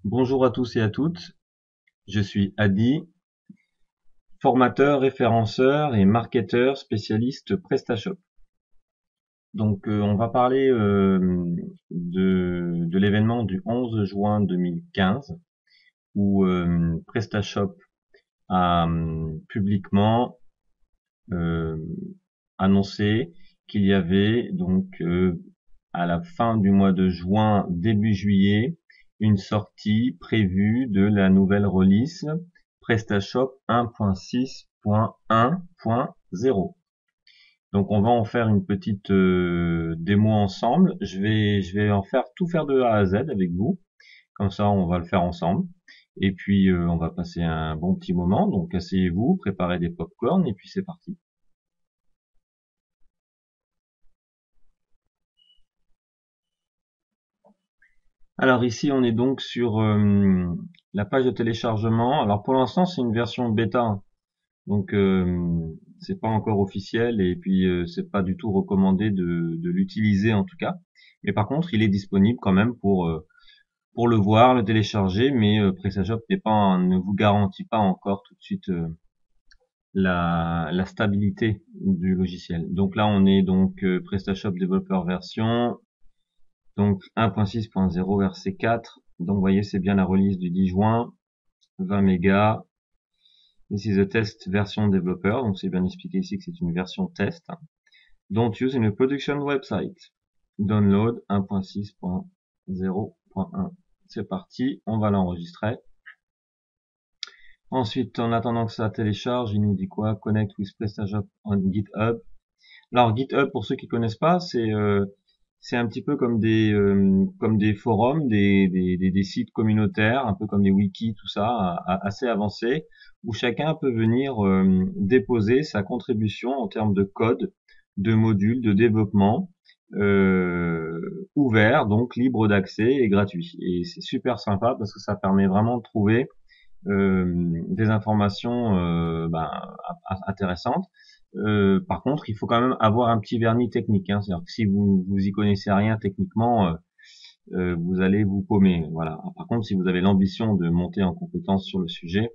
Bonjour à tous et à toutes, je suis Adi, formateur, référenceur et marketeur spécialiste PrestaShop. Donc on va parler de l'événement du 11 juin 2015 où PrestaShop a publiquement euh, annoncé qu'il y avait donc à la fin du mois de juin, début juillet, une sortie prévue de la nouvelle release PrestaShop 1.6.1.0. Donc on va en faire une petite démo ensemble. Je vais en faire tout faire de A à Z avec vous. Comme ça, on va le faire ensemble. Et puis on va passer un bon petit moment. Donc asseyez-vous, préparez des pop-corn et puis c'est parti. Alors ici, on est donc sur la page de téléchargement. Alors pour l'instant, c'est une version bêta, donc c'est pas encore officiel et puis c'est pas du tout recommandé de l'utiliser en tout cas. Mais par contre, il est disponible quand même pour le voir, le télécharger, mais PrestaShop ne vous garantit pas encore tout de suite la stabilité du logiciel. Donc là, on est donc PrestaShop Developer version. Donc 1.6.0 verset 4. Donc vous voyez, c'est bien la release du 10 juin, 20 mégas. This is a test version développeur. Donc c'est bien expliqué ici que c'est une version test. Don't use in a production website. Download 1.6.0.1. C'est parti, on va l'enregistrer. Ensuite, en attendant que ça télécharge, il nous dit quoi? Connect with PrestaShop on GitHub. Alors GitHub, pour ceux qui connaissent pas, c'est un petit peu comme des forums, des sites communautaires, un peu comme des wikis, tout ça, assez avancés, où chacun peut venir déposer sa contribution en termes de code, de modules, de développement, ouvert, donc libre d'accès et gratuit. Et c'est super sympa parce que ça permet vraiment de trouver des informations intéressantes. Par contre, il faut quand même avoir un petit vernis technique. Hein. C'est-à-dire que si vous y connaissez rien techniquement, vous allez vous paumer. Voilà. Par contre, si vous avez l'ambition de monter en compétence sur le sujet,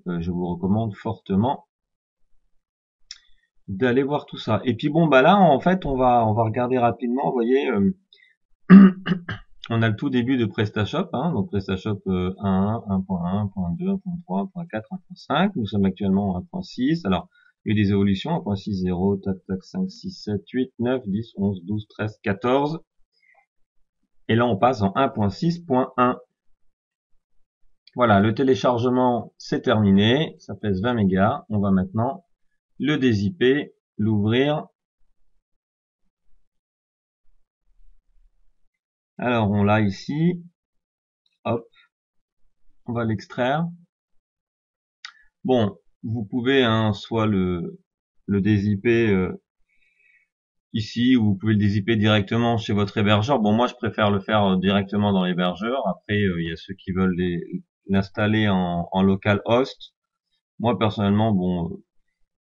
je vous recommande fortement d'aller voir tout ça. Et puis bon, bah là, en fait, on va regarder rapidement. Vous voyez, on a le tout début de PrestaShop. Hein, donc PrestaShop 1.1, 1.1, 1.2, 1.3, 1.4, 1.5. Nous sommes actuellement en 1.6. Alors il y a eu des évolutions, 1.6.0, tac, tac, 5, 6, 7, 8, 9, 10, 11, 12, 13, 14. Et là, on passe en 1.6.1. Voilà, le téléchargement, c'est terminé. Ça pèse 20 mégas. On va maintenant le dézipper, l'ouvrir. Alors, on l'a ici. Hop, on va l'extraire. Bon, vous pouvez soit le dézipper ici, ou vous pouvez le dézipper directement chez votre hébergeur. Bon, moi, je préfère le faire directement dans l'hébergeur. Après, il y a ceux qui veulent l'installer en local host. Moi, personnellement, bon,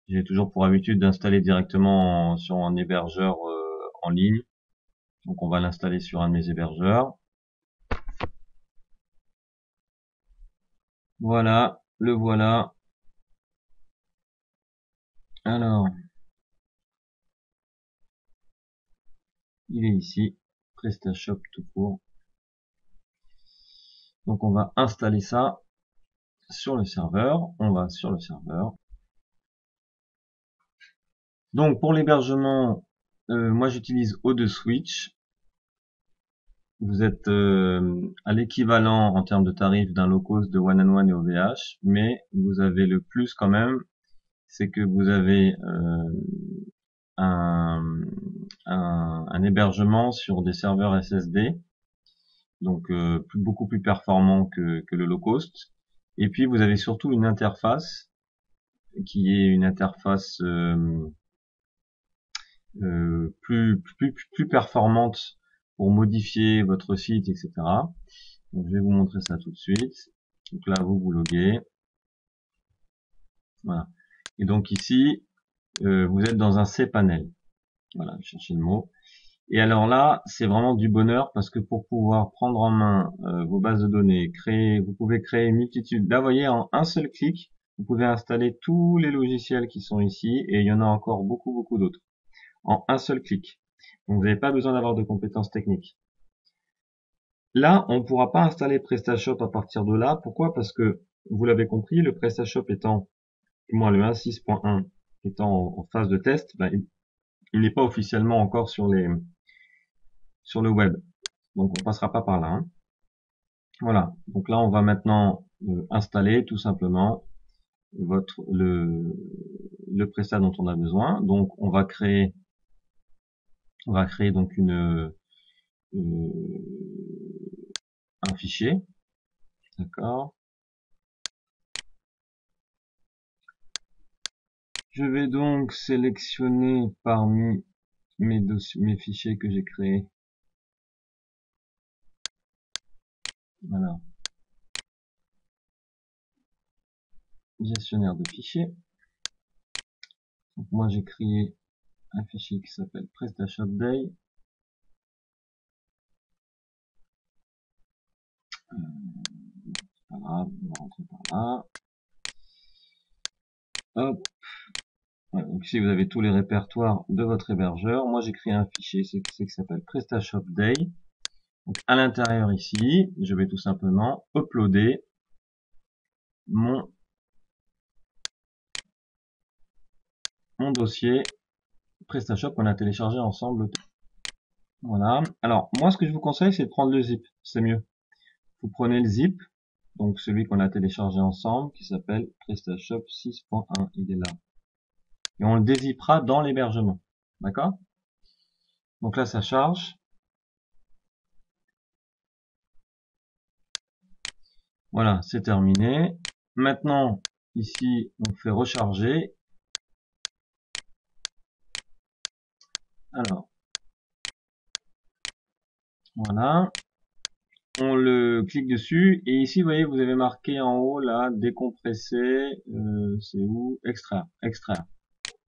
j'ai toujours pour habitude d'installer directement sur un hébergeur en ligne. Donc, on va l'installer sur un de mes hébergeurs. Voilà, le voilà. Alors, il est ici, PrestaShop tout court. Donc, on va installer ça sur le serveur. On va sur le serveur. Donc pour l'hébergement, moi j'utilise O2 Switch. Vous êtes à l'équivalent en termes de tarifs d'un low cost de One and One et OVH, mais vous avez le plus quand même, c'est que vous avez un, un hébergement sur des serveurs SSD, donc beaucoup plus performant que le low cost. Et puis vous avez surtout une interface qui est une interface plus performante pour modifier votre site, etc. Donc, je vais vous montrer ça tout de suite. Donc là, vous loguez. Voilà. Et donc ici, vous êtes dans un cPanel. Voilà, cherchez le mot. Et alors là, c'est vraiment du bonheur parce que pour pouvoir prendre en main vos bases de données, vous pouvez créer une multitude. Là, vous voyez, en un seul clic, vous pouvez installer tous les logiciels qui sont ici et il y en a encore beaucoup d'autres en un seul clic. Donc, vous n'avez pas besoin d'avoir de compétences techniques. Là, on ne pourra pas installer PrestaShop à partir de là. Pourquoi? Parce que, vous l'avez compris, le PrestaShop étant, du moins le 1.6.1 étant en phase de test, ben, il n'est pas officiellement encore sur le web. Donc, on passera pas par là. Hein. Voilà. Donc là, on va maintenant installer tout simplement le prestat dont on a besoin. Donc, on va créer donc un fichier. D'accord. Je vais donc sélectionner parmi mes fichiers que j'ai créés. Voilà. Gestionnaire de fichiers. Donc moi j'ai créé un fichier qui s'appelle PrestaShop Day. C'est pas grave, on va rentrer par là. Hop. Ouais, donc ici vous avez tous les répertoires de votre hébergeur. Moi j'ai créé un fichier qui s'appelle PrestaShop Day. Donc à l'intérieur ici, je vais tout simplement uploader mon dossier PrestaShop qu'on a téléchargé ensemble. Voilà. Alors moi ce que je vous conseille c'est de prendre le zip, c'est mieux. Vous prenez le zip, donc celui qu'on a téléchargé ensemble, qui s'appelle PrestaShop 6.1, il est là. Et on le dézippera dans l'hébergement. D'accord? Donc là ça charge. Voilà, c'est terminé. Maintenant, ici, on fait recharger. Alors, voilà. On le clique dessus. Et ici, vous voyez, vous avez marqué en haut, là, décompresser. C'est où? Extraire. Extraire.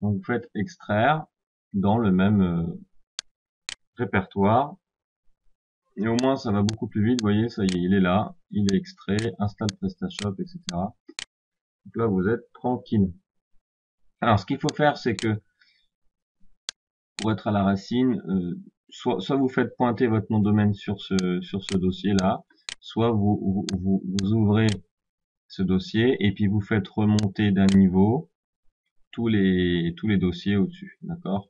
Donc, vous faites extraire dans le même répertoire. Et au moins, ça va beaucoup plus vite. Vous voyez, ça y est, il est là. Il est extrait. Installe PrestaShop, etc. Donc là, vous êtes tranquille. Alors, ce qu'il faut faire, c'est que pour être à la racine, soit vous faites pointer votre nom de domaine sur ce dossier-là, soit vous ouvrez ce dossier et puis vous faites remonter d'un niveau tous les dossiers au-dessus. D'accord?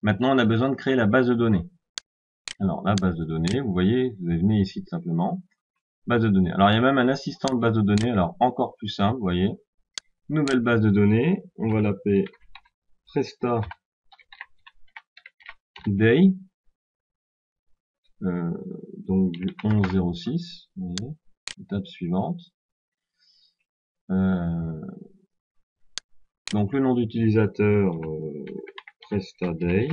Maintenant, on a besoin de créer la base de données. Alors, la base de données, vous voyez, vous venez ici tout simplement. Base de données. Alors, il y a même un assistant de base de données. Alors, encore plus simple, vous voyez. Nouvelle base de données. On va l'appeler Presta Day. Donc du 11.06. Vous voyez. Étape suivante. Donc le nom d'utilisateur PrestaDay.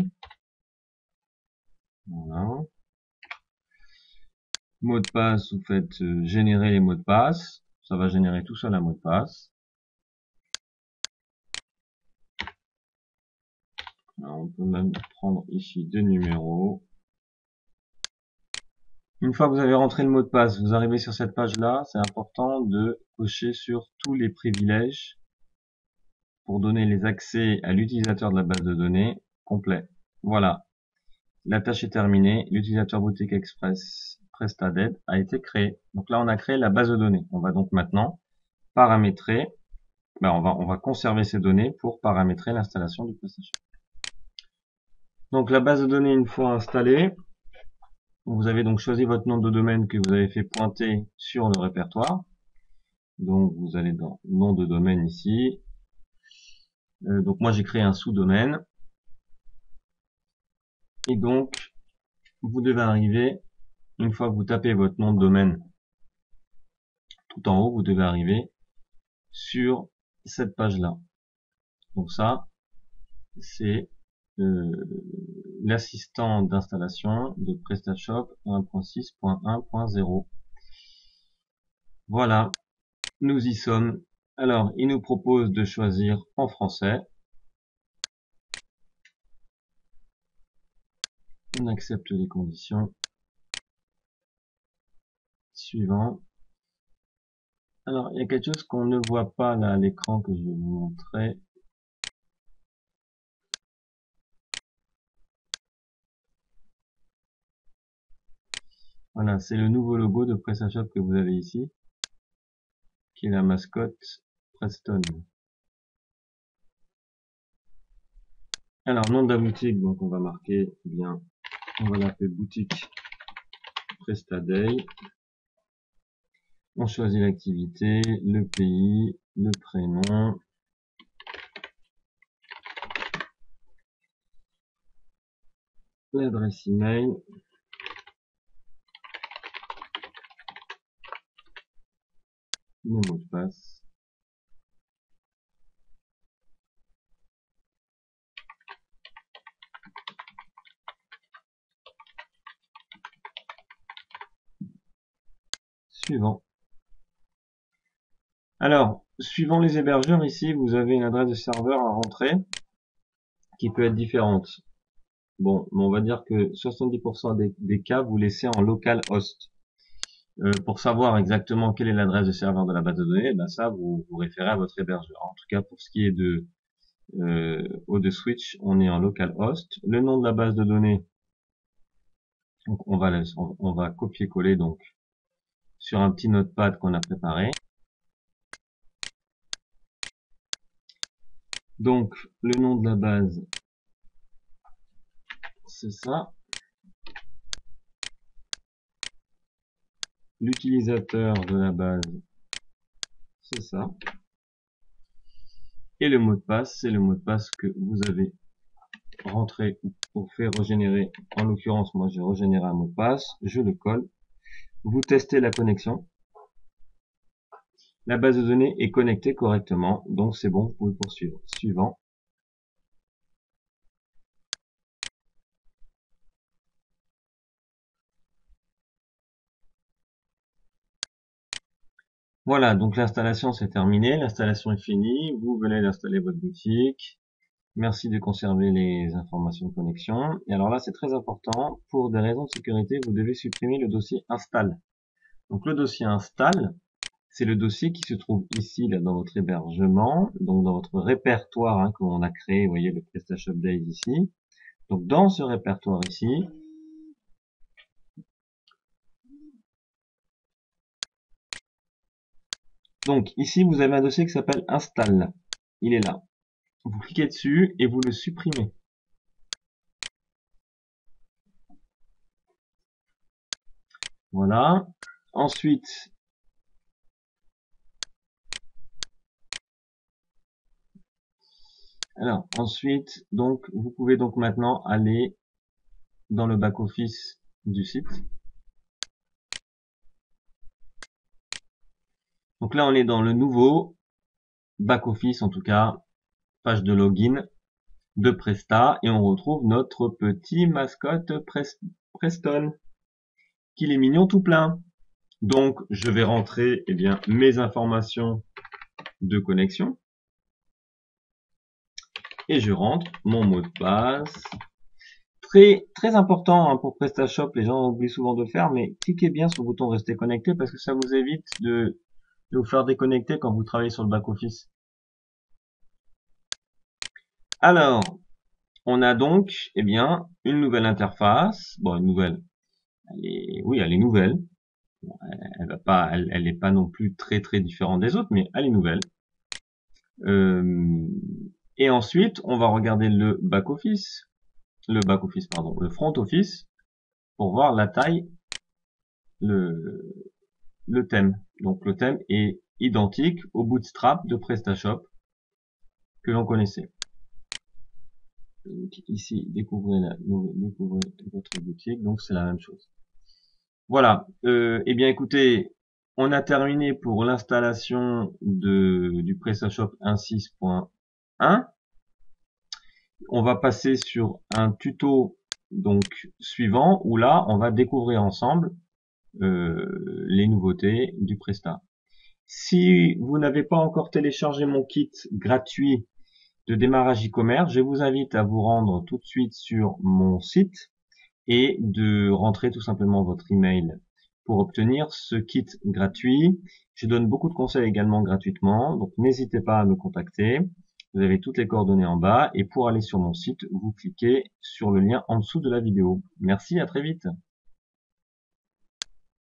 Voilà. Mot de passe, vous faites générer les mots de passe. Ça va générer tout seul un mot de passe. Alors, on peut même prendre ici deux numéros. Une fois que vous avez rentré le mot de passe, vous arrivez sur cette page-là. C'est important de cocher sur tous les privilèges pour donner les accès à l'utilisateur de la base de données complet. Voilà. La tâche est terminée. L'utilisateur boutique express PrestaDead a été créé. Donc là, on a créé la base de données. On va donc maintenant paramétrer. On va conserver ces données pour paramétrer l'installation du PrestaShop. Donc la base de données, une fois installée, vous avez donc choisi votre nom de domaine que vous avez fait pointer sur le répertoire. Donc vous allez dans nom de domaine ici. Donc moi j'ai créé un sous-domaine. Et donc vous devez arriver, une fois que vous tapez votre nom de domaine tout en haut, vous devez arriver sur cette page-là. Donc ça, c'est l'assistant d'installation de PrestaShop 1.6.1.0. Voilà, nous y sommes. Alors, il nous propose de choisir en français. On accepte les conditions. Suivant. Alors, il y a quelque chose qu'on ne voit pas là à l'écran que je vais vous montrer. Voilà, c'est le nouveau logo de PrestaShop que vous avez ici, qui est la mascotte Preston. Alors, nom de la boutique, donc on va marquer bien, on va l'appeler boutique Prestaday. On choisit l'activité, le pays, le prénom. L'adresse email. Le mot de passe. Suivant. Alors, suivant les hébergeurs, ici, vous avez une adresse de serveur à rentrer qui peut être différente. Bon, on va dire que 70% des cas, vous laissez en localhost. Pour savoir exactement quelle est l'adresse de serveur de la base de données, ben ça, vous référez à votre hébergeur. En tout cas, pour ce qui est de O2Switch, on est en localhost. Le nom de la base de données, donc on va copier-coller donc sur un petit notepad qu'on a préparé. Donc, le nom de la base, c'est ça. L'utilisateur de la base, c'est ça. Et le mot de passe, c'est le mot de passe que vous avez rentré ou fait régénérer. En l'occurrence, moi j'ai régénéré un mot de passe, je le colle. Vous testez la connexion. La base de données est connectée correctement, donc c'est bon, vous pouvez poursuivre. Suivant. Voilà, donc l'installation c'est terminé, l'installation est finie, vous venez d'installer votre boutique. Merci de conserver les informations de connexion. Et alors là, c'est très important, pour des raisons de sécurité, vous devez supprimer le dossier install. Donc le dossier install, c'est le dossier qui se trouve ici, là, dans votre hébergement, donc dans votre répertoire hein, que l'on a créé, vous voyez le PrestaShop Days ici. Donc dans ce répertoire ici, donc ici vous avez un dossier qui s'appelle install. Il est là. Vous cliquez dessus et vous le supprimez. Voilà. Ensuite, donc vous pouvez donc maintenant aller dans le back office du site. Donc là on est dans le nouveau back office, en tout cas page de login de Presta, et on retrouve notre petit mascotte Preston, qu'il est mignon tout plein. Donc je vais rentrer mes informations de connexion et je rentre mon mot de passe. Très important hein, pour PrestaShop, les gens oublient souvent de le faire, mais cliquez bien sur le bouton rester connecté parce que ça vous évite de vous faire déconnecter quand vous travaillez sur le back office. Alors, on a donc une nouvelle interface. Bon, une nouvelle. Elle est nouvelle. Elle n'est pas non plus très différente des autres, mais elle est nouvelle. Et ensuite, on va regarder le back office, le front office, pour voir la taille, le thème. Donc le thème est identique au Bootstrap de PrestaShop que l'on connaissait. Donc ici, découvrez votre boutique, donc c'est la même chose. Voilà. Écoutez, on a terminé pour l'installation du PrestaShop 1.6.1. On va passer sur un tuto donc suivant où là on va découvrir ensemble les nouveautés du Presta. Si vous n'avez pas encore téléchargé mon kit gratuit de démarrage e-commerce, je vous invite à vous rendre tout de suite sur mon site et de rentrer tout simplement votre email pour obtenir ce kit gratuit. Je donne beaucoup de conseils également gratuitement, donc n'hésitez pas à me contacter. Vous avez toutes les coordonnées en bas et pour aller sur mon site, vous cliquez sur le lien en dessous de la vidéo. Merci, à très vite.